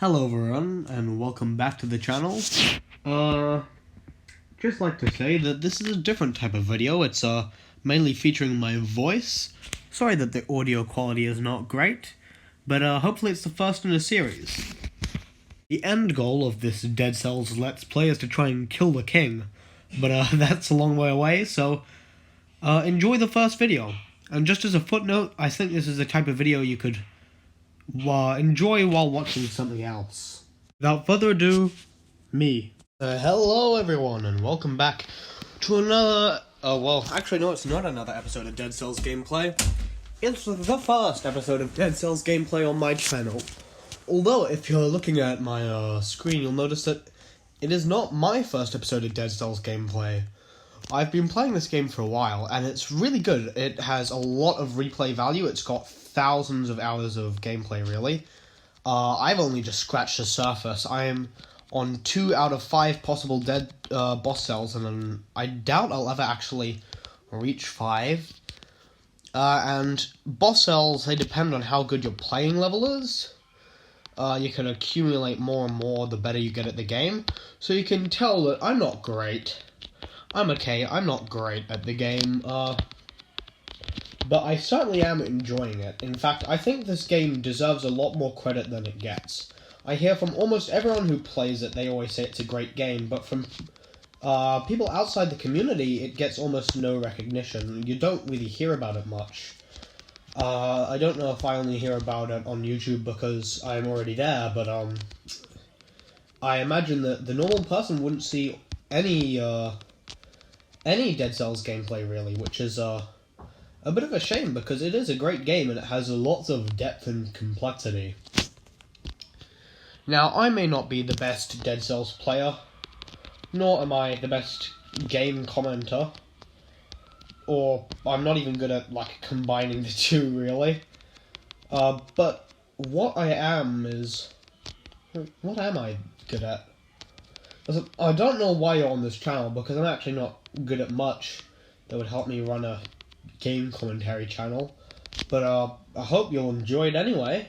Hello everyone, and welcome back to the channel. Just like to say that this is a different type of video. It's mainly featuring my voice. Sorry that the audio quality is not great, but hopefully it's the first in a series. The end goal of this Dead Cells Let's Play is to try and kill the king, but that's a long way away, so enjoy the first video. And just as a footnote, I think this is the type of video you could enjoy while watching something else. Without further ado, me. Hello everyone, and welcome back to another, well, actually no, it's not another episode of Dead Cells Gameplay. It's the first episode of Dead Cells Gameplay on my channel. Although, if you're looking at my screen, you'll notice that it is not my first episode of Dead Cells Gameplay. I've been playing this game for a while, and it's really good. It has a lot of replay value. It's got thousands of hours of gameplay, really. I've only just scratched the surface. I am on 2 out of 5 possible dead boss cells, and I doubt I'll ever actually reach 5. And boss cells, they depend on how good your playing level is. You can accumulate more and more the better you get at the game. So you can tell that I'm not great. I'm okay, I'm not great at the game, but I certainly am enjoying it. In fact, I think this game deserves a lot more credit than it gets. I hear from almost everyone who plays it, they always say it's a great game, but from people outside the community, it gets almost no recognition. You don't really hear about it much. I don't know if I only hear about it on YouTube because I'm already there, but I imagine that the normal person wouldn't see any Dead Cells gameplay, really, which is a bit of a shame, because it is a great game and it has lots of depth and complexity. Now, I may not be the best Dead Cells player, nor am I the best game commenter, or I'm not even good at, combining the two, really. But what I am is... What am I good at? I don't know why you're on this channel, because I'm actually not good at much that would help me run a game commentary channel, but I hope you'll enjoy it anyway.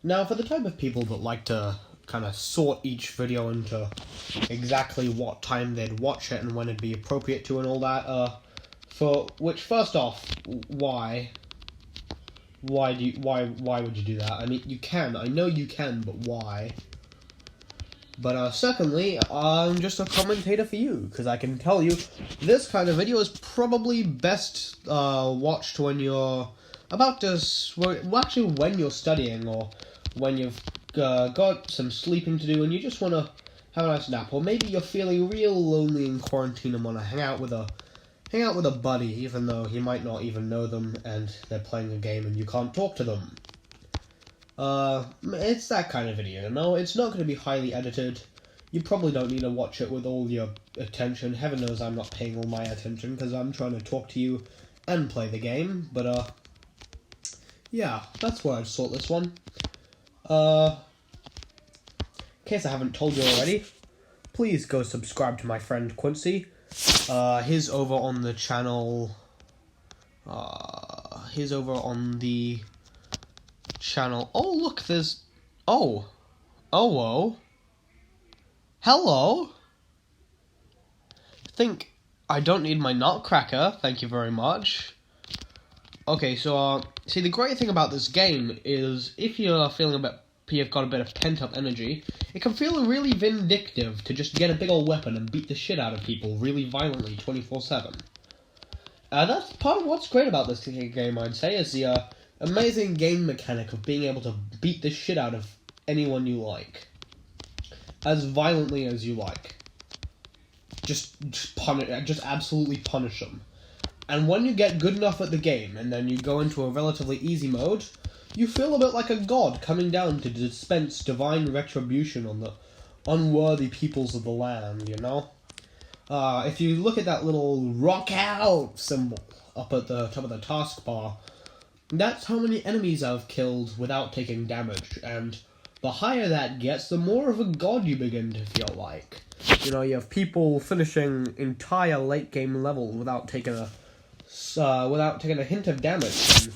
Now, for the type of people that like to kind of sort each video into exactly what time they'd watch it and when it'd be appropriate to and all that, first off, why would you do that? I mean, you can, I know you can, but why? But secondly, I'm just a commentator for you, because I can tell you this kind of video is probably best watched when you're about to... Well, actually, when you're studying, or when you've got some sleeping to do and you just want to have a nice nap, or maybe you're feeling real lonely in quarantine and want to hang out with a buddy, even though you might not even know them and they're playing a game and you can't talk to them. It's that kind of video, no? It's not going to be highly edited. You probably don't need to watch it with all your attention. Heaven knows I'm not paying all my attention, because I'm trying to talk to you and play the game, but, yeah, that's where I'd sort this one. In case I haven't told you already, please go subscribe to my friend Quincy. He's over on the channel, oh, look, there's... Oh. Hello? Think I don't need my nutcracker, thank you very much. Okay, so, see, the great thing about this game is, if you're feeling you've got a bit of pent-up energy, it can feel really vindictive to just get a big old weapon and beat the shit out of people really violently 24/7. That's part of what's great about this game, I'd say, is the, amazing game mechanic of being able to beat the shit out of anyone you like. As violently as you like. Just absolutely punish them. And when you get good enough at the game, and then you go into a relatively easy mode, you feel a bit like a god coming down to dispense divine retribution on the unworthy peoples of the land, you know? If you look at that little rock out symbol up at the top of the taskbar, that's how many enemies I've killed without taking damage, and the higher that gets, the more of a god you begin to feel like. You know, you have people finishing entire late game levels without taking a hint of damage.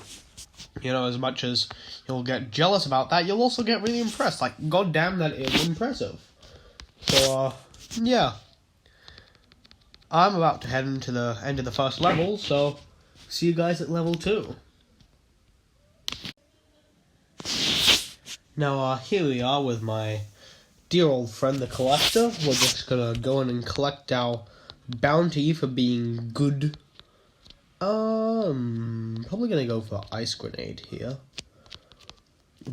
And You know, as much as you'll get jealous about that, you'll also get really impressed. Like, goddamn, that is impressive. So, yeah. I'm about to head into the end of the first level, so see you guys at level 2. Now, here we are with my dear old friend, the Collector. We're just gonna go in and collect our bounty for being good. Probably gonna go for Ice Grenade here.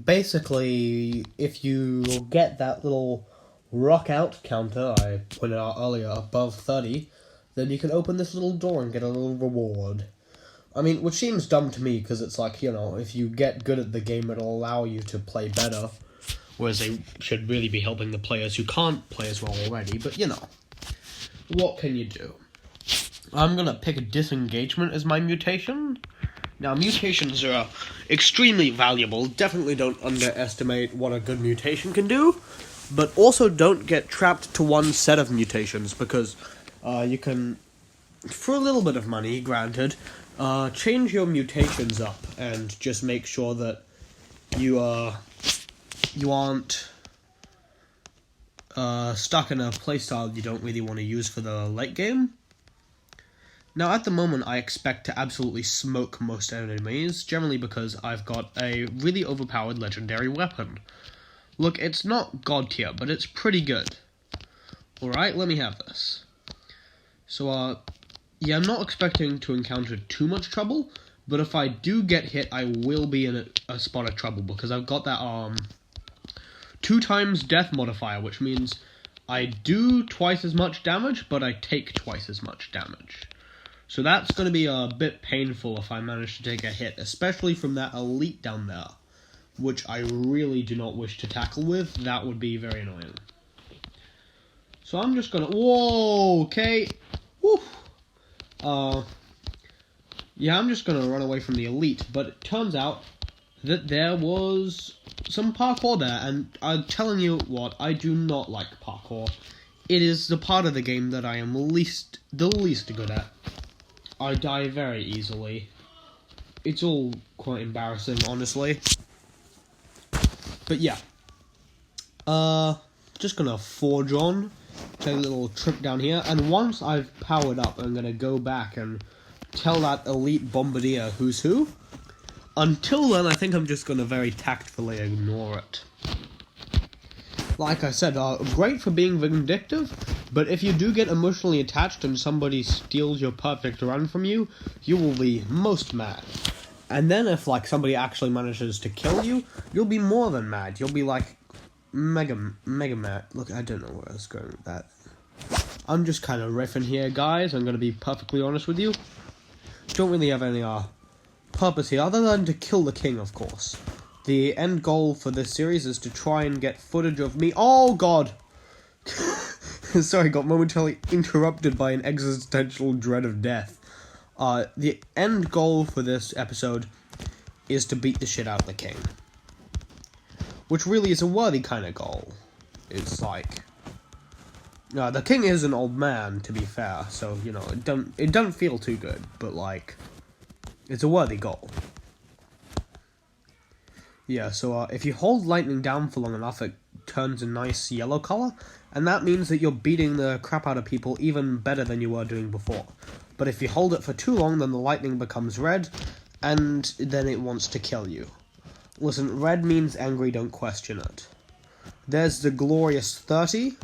Basically, if you get that little rock out counter I pointed out earlier above 30, then you can open this little door and get a little reward. I mean, which seems dumb to me, because it's like, you know, if you get good at the game, it'll allow you to play better. Whereas they should really be helping the players who can't play as well already, but, you know. What can you do? I'm gonna pick a Disengagement as my mutation. Now, mutations are extremely valuable. Definitely don't underestimate what a good mutation can do. But also don't get trapped to one set of mutations, because you can, for a little bit of money, granted, change your mutations up and just make sure that you aren't stuck in a playstyle you don't really want to use for the late game. Now, at the moment, I expect to absolutely smoke most enemies, generally because I've got a really overpowered legendary weapon. Look, it's not god tier, but it's pretty good. Alright, let me have this. So, yeah, I'm not expecting to encounter too much trouble, but if I do get hit, I will be in a spot of trouble, because I've got that, 2x death modifier, which means I do twice as much damage, but I take twice as much damage. So that's going to be a bit painful if I manage to take a hit, especially from that elite down there, which I really do not wish to tackle with. That would be very annoying. So I'm just going to... Whoa, okay. Woo. Yeah, I'm just going to run away from the elite, but it turns out that there was some parkour there, and I'm telling you what, I do not like parkour. It is the part of the game that I am the least good at. I die very easily. It's all quite embarrassing, honestly. But yeah. Just gonna forge on, take a little trip down here, and once I've powered up, I'm gonna go back and tell that elite bombardier who's who. Until then, I think I'm just gonna very tactfully ignore it. Like I said, great for being vindictive, but if you do get emotionally attached and somebody steals your perfect run from you, you will be most mad. And then if, like, somebody actually manages to kill you, you'll be more than mad. You'll be, like, mega mad. Look, I don't know where I was going with that. I'm just kind of riffing here, guys. I'm going to be perfectly honest with you. Don't really have any, purpose here, other than to kill the king, of course. The end goal for this series is to try and get footage of me. Oh, God! Sorry, got momentarily interrupted by an existential dread of death. The end goal for this episode is to beat the shit out of the king. Which really is a worthy kind of goal. It's like... the king is an old man, to be fair, so, you know, it doesn't feel too good, but, like, it's a worthy goal. Yeah, so if you hold lightning down for long enough, it turns a nice yellow color, and that means that you're beating the crap out of people even better than you were doing before. But if you hold it for too long, then the lightning becomes red, and then it wants to kill you. Listen, red means angry, don't question it. There's the glorious 30.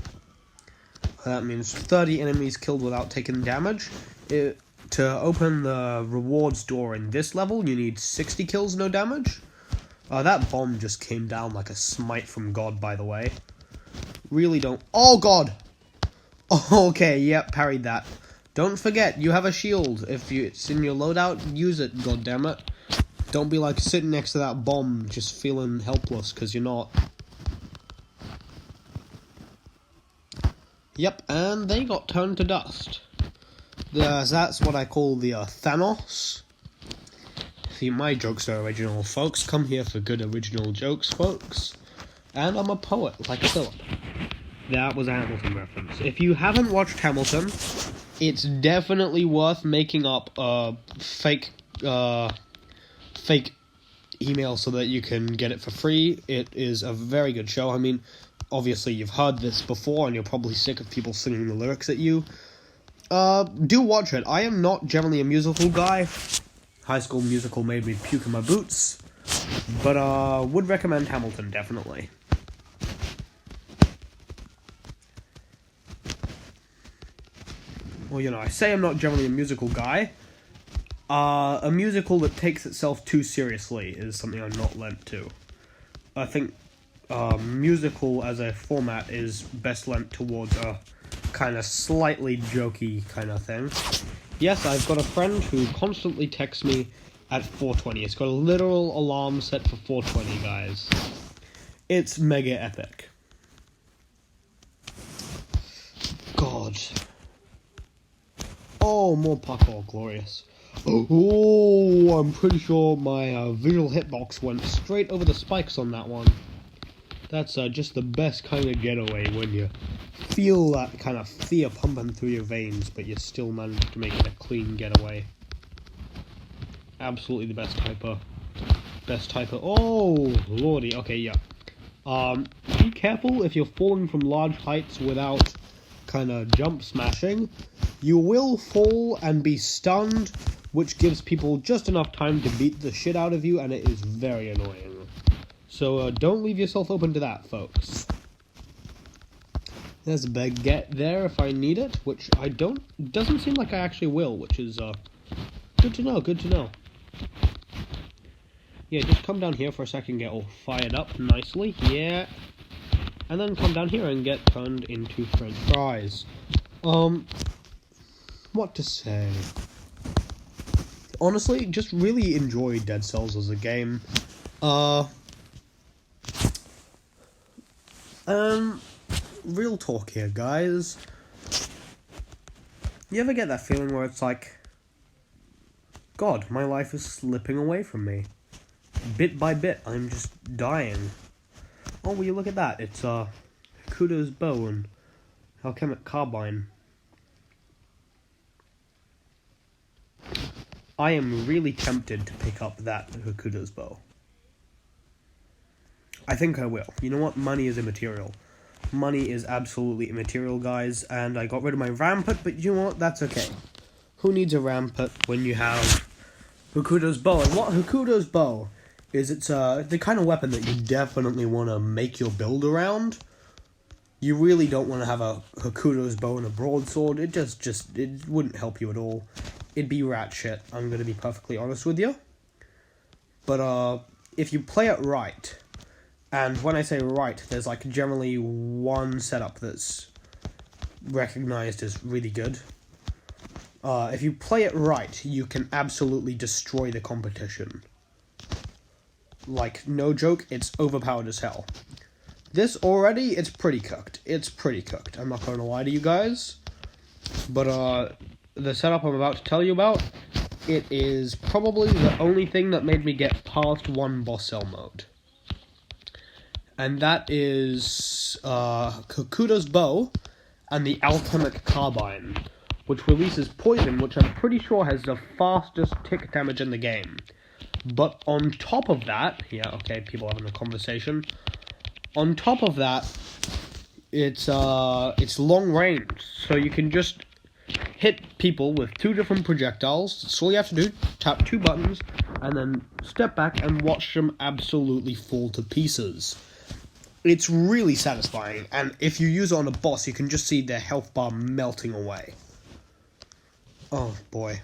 That means 30 enemies killed without taking damage. To open the rewards door in this level, you need 60 kills, no damage. That bomb just came down like a smite from God, by the way. Really don't... Oh, God! Okay, yep, parried that. Don't forget, you have a shield. If it's in your loadout, use it, goddammit. Don't be, like, sitting next to that bomb just feeling helpless, because you're not. Yep, and they got turned to dust. That's what I call the Thanos. See, my jokes are original, folks. Come here for good original jokes, folks. And I'm a poet, like Philip. That was a Hamilton reference. If you haven't watched Hamilton, it's definitely worth making up a fake email so that you can get it for free. It is a very good show. I mean, obviously you've heard this before and you're probably sick of people singing the lyrics at you. Do watch it. I am not generally a musical guy. High School Musical made me puke in my boots. But, would recommend Hamilton, definitely. Well, you know, I say I'm not generally a musical guy. A musical that takes itself too seriously is something I'm not lent to. I think, musical as a format is best lent towards a kind of slightly jokey kind of thing. Yes, I've got a friend who constantly texts me at 4:20. It's got a literal alarm set for 4:20, guys. It's mega epic. God. Oh, more parkour, glorious. Oh, I'm pretty sure my visual hitbox went straight over the spikes on that one. That's just the best kind of getaway when you feel that kind of fear pumping through your veins, but you still manage to make it a clean getaway. Absolutely the best typer. Best typer. Oh, lordy. Okay, yeah. Be careful if you're falling from large heights without kind of jump smashing. You will fall and be stunned, which gives people just enough time to beat the shit out of you, and it is very annoying. So don't leave yourself open to that, folks. There's a baguette there if I need it, which I don't. Doesn't seem like I actually will, which is good to know. Good to know. Yeah, just come down here for a second, get all fired up nicely. Yeah, and then come down here and get turned into French fries. What to say? Honestly, just really enjoy Dead Cells as a game. Real talk here, guys. You ever get that feeling where it's like, God, my life is slipping away from me. Bit by bit, I'm just dying. Oh, will you look at that? It's, Hokuto's bow and alchemic carbine. I am really tempted to pick up that Hokuto's bow. I think I will. You know what? Money is immaterial. Money is absolutely immaterial, guys, and I got rid of my rampart, but you know what? That's okay. Who needs a rampart when you have Hokuto's bow? And what Hokuto's bow is, it's the kind of weapon that you definitely want to make your build around. You really don't want to have a Hokuto's bow and a broadsword. It it wouldn't help you at all. It'd be rat shit, I'm going to be perfectly honest with you. But, if you play it right, and when I say right, there's, like, generally one setup that's recognized as really good. If you play it right, you can absolutely destroy the competition. Like, no joke, it's overpowered as hell. This already, it's pretty cooked. It's pretty cooked, I'm not going to lie to you guys. But, the setup I'm about to tell you about, it is probably the only thing that made me get past one boss cell mode. And that is Hokuto's bow and the alchemic carbine, which releases poison, which I'm pretty sure has the fastest tick damage in the game. But on top of that, yeah, okay, people having a conversation. On top of that, it's long range, so you can just hit people with two different projectiles. That's all you have to do, tap two buttons, and then step back and watch them absolutely fall to pieces. It's really satisfying, and if you use it on a boss, you can just see their health bar melting away. Oh boy.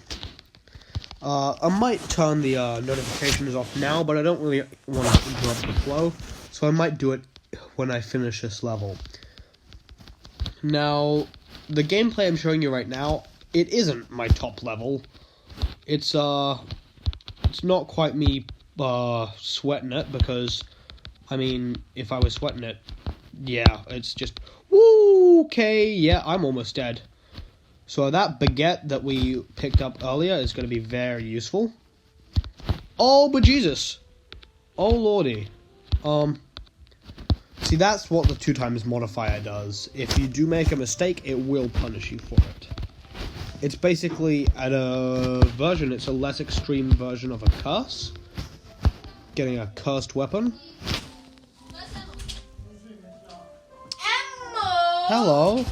I might turn the notifications off now, but I don't really want to interrupt the flow, so I might do it when I finish this level. Now, the gameplay I'm showing you right now, it isn't my top level. It's not quite me sweating it, because, I mean, if I was sweating it, yeah, it's just, woo, okay, yeah, I'm almost dead. So that baguette that we picked up earlier is going to be very useful. Oh, but Jesus. Oh, lordy. See, that's what the 2x modifier does. If you do make a mistake, it will punish you for it. It's basically, at a version, it's a less extreme version of a curse. Getting a cursed weapon. Elmo! Hello.